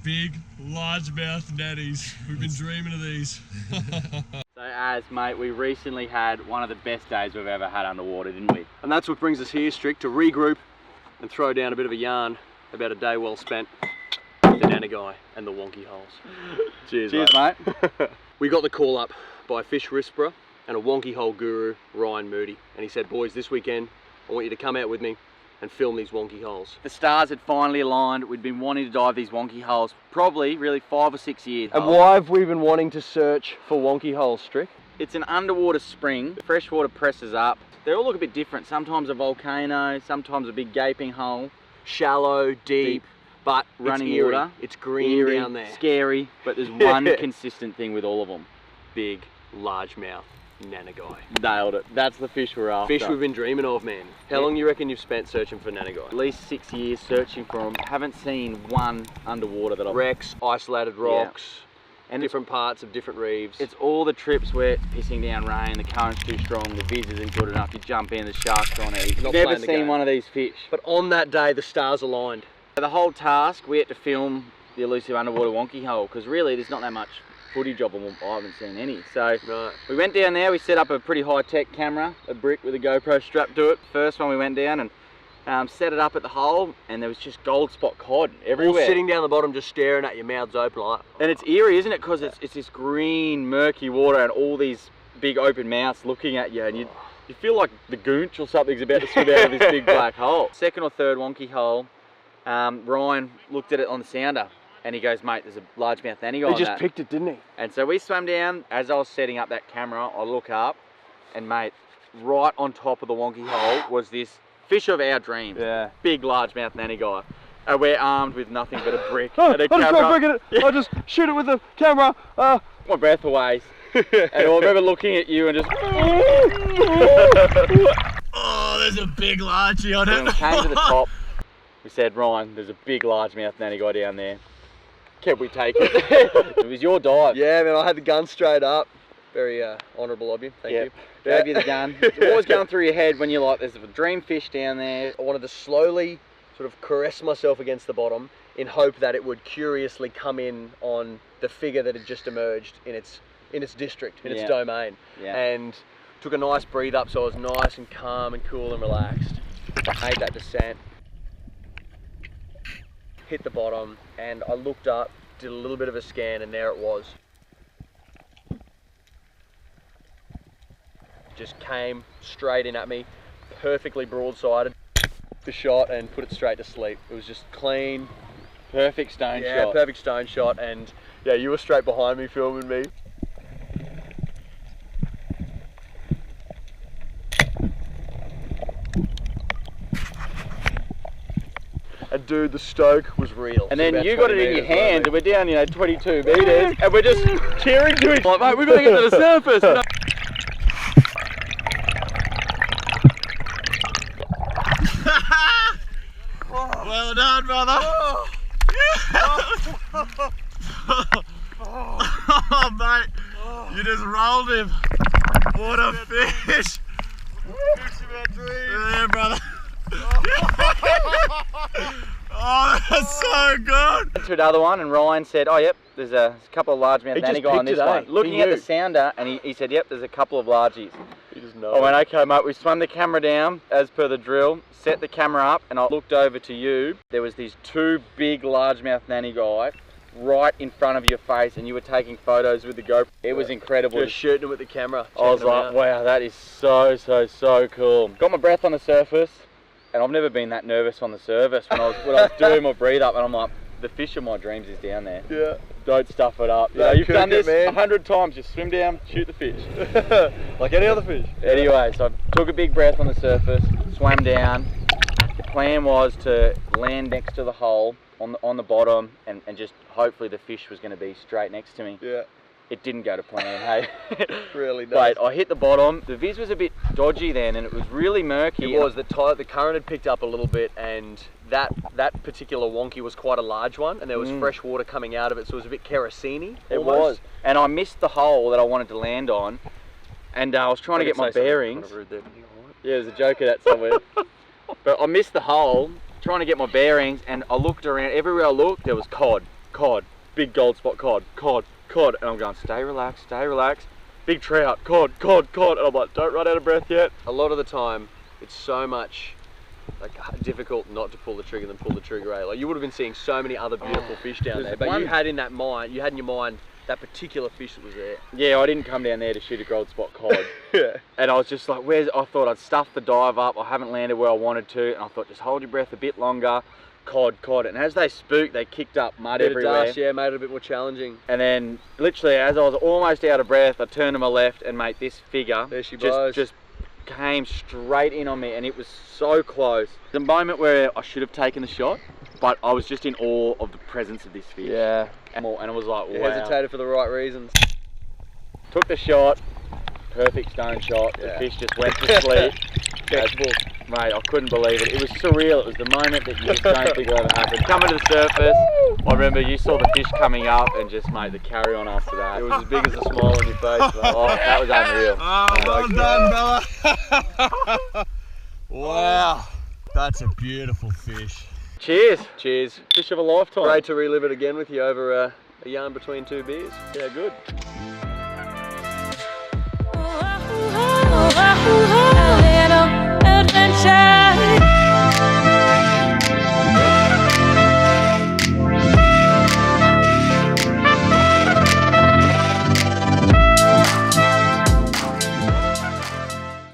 big largemouth nannies. We've been dreaming of these. So as mate, we recently had one of the best days we've ever had underwater, didn't we? And that's what brings us here, Strick, to regroup and throw down a bit of a yarn about a day well spent with the Nannygai and the Wonky Holes. Cheers, mate. We got the call up by a fish whisperer and a Wonky Hole guru, Ryan Moody. And he said, boys, this weekend, I want you to come out with me and film these Wonky Holes. The stars had finally aligned. We'd been wanting to dive these Wonky Holes probably really 5 or 6 years. And why have we been wanting to search for Wonky Holes, Strick? It's an underwater spring. Freshwater presses up. They all look a bit different. Sometimes a volcano, sometimes a big gaping hole. Shallow, deep, but running eerie. water. It's green down there. Scary, but there's one consistent thing with all of them. Big, largemouth Nannygai. Nailed it. That's the fish we're after. Fish we've been dreaming of, man. How long do you reckon you've spent searching for Nannygai? At least 6 years searching for them. Haven't seen one underwater that I've... Wrecks, isolated rocks, and different parts of different reefs. It's all the trips where it's pissing down rain, the current's too strong, the viz isn't good enough, you jump in, the shark's on it. You've never seen one of these fish. But on that day, the stars aligned. The whole task, we had to film the elusive underwater Wonky Hole, because really there's not that much footage of them. I haven't seen any. So we went down there, we set up a pretty high-tech camera, a brick with a GoPro strapped to it. First one we went down and set it up at the hole, and there was just gold spot cod everywhere. All sitting down the bottom just staring at you, mouths open like. And it's eerie, isn't it? Because it's this green, murky water and all these big open mouths looking at you, and you feel like the goonch or something's about to swim out of this big black hole. Second or third Wonky Hole, Ryan looked at it on the sounder. And he goes, mate, there's a largemouth nannygai on that. He just picked it, didn't he? And so we swam down. As I was setting up that camera, I look up, and mate, right on top of the Wonky Hole was this fish of our dreams. Yeah. Big largemouth nannygai. And we're armed with nothing but a brick and a camera. I just try to Yeah. I just shoot it with the camera. My breath away. And I remember looking at you and just... Oh, there's a big largie on When it. we came to the top, we said, Ryan, there's a big largemouth nannygai down there. Can we take it? It was your dive. Yeah, man, I had the gun straight up. Very honourable of you, thank you. Gave you the gun. It's always going through your head when you're like, there's a dream fish down there. I wanted to slowly sort of caress myself against the bottom in hope that it would curiously come in on the figure that had just emerged in its district, in its domain. Yeah. And took a nice breathe up, so I was nice and calm and cool and relaxed. I made that descent, hit the bottom, and I looked up, did a little bit of a scan, and there it was. Just came straight in at me, perfectly broadsided the shot and put it straight to sleep. It was just clean. Perfect stone shot. Yeah, perfect stone shot, and yeah, you were straight behind me filming me. And dude, the stoke was real. And then you got it in your hand, and we're down, 22 meters, and we're just cheering to each other. Like, mate, we've got to get to the surface. Well done, brother. Oh, mate, you just rolled him. What a fish. Fish of our dreams. Yeah, brother. Oh, that's so good. Went to another one, and Ryan said, oh, yep, there's a couple of largemouth nannygai on this one. Looking at the sounder, and he said, yep, there's a couple of largies. He just knows. I went, okay, mate, we swung the camera down as per the drill, set the camera up, and I looked over to you. There was these 2 big largemouth nannygai right in front of your face, and you were taking photos with the GoPro. It was incredible. Just shooting it with the camera. I was like, wow, that is so cool. Got my breath on the surface, and I've never been that nervous on the surface when I was doing my breathe up, and I'm like, the fish of my dreams is down there. Yeah. Don't stuff it up. You've done this 100 times. Just swim down, shoot the fish. Like any other fish. Anyway, so I took a big breath on the surface, swam down. The plan was to land next to the hole on the bottom, and just hopefully the fish was going to be straight next to me. Yeah. It didn't go to plan, hey? Really nice. Wait, I hit the bottom. The viz was a bit dodgy then, and it was really murky. It was. The current had picked up a little bit, and that particular wonky was quite a large one, and there was fresh water coming out of it, so it was a bit kerosene-y. It was. And I missed the hole that I wanted to land on, and I was trying to get my bearings. Kind of rude there. Yeah, there's a joke of that somewhere. But I missed the hole, trying to get my bearings, and I looked around. Everywhere I looked, there was cod. cod, big gold spot cod, cod, cod, and I'm going, stay relaxed, big trout, cod, cod, cod, and I'm like, don't run out of breath yet. A lot of the time, it's so much like difficult not to pull the trigger than pull the trigger. Like you would have been seeing so many other beautiful fish down there, but you had in your mind that particular fish that was there. Yeah, I didn't come down there to shoot a gold spot cod. Yeah. And I was just like, I thought I'd stuffed the dive up, I haven't landed where I wanted to, and I thought just hold your breath a bit longer, cod, and as they spooked, they kicked up mud everywhere. Dust, yeah, made it a bit more challenging. And then, literally, as I was almost out of breath, I turned to my left, and mate, this figure there she blows. just came straight in on me, and it was so close. The moment where I should have taken the shot, but I was just in awe of the presence of this fish. Yeah. And I was like, wow. You hesitated for the right reasons. Took the shot, perfect stone shot. Yeah. The fish just went to sleep. Textbook. Mate, I couldn't believe it. It was surreal. It was the moment that you just don't think will ever happen. Coming to the surface, I remember you saw the fish coming up and just, mate, the carry on after that. It was as big as a smile on your face, mate. Oh, that was unreal. Oh, well done, Bella. Wow, that's a beautiful fish. Cheers. Cheers. Fish of a lifetime. Great to relive it again with you over a yarn between two beers. Yeah, good. Oh, oh, oh, oh, oh.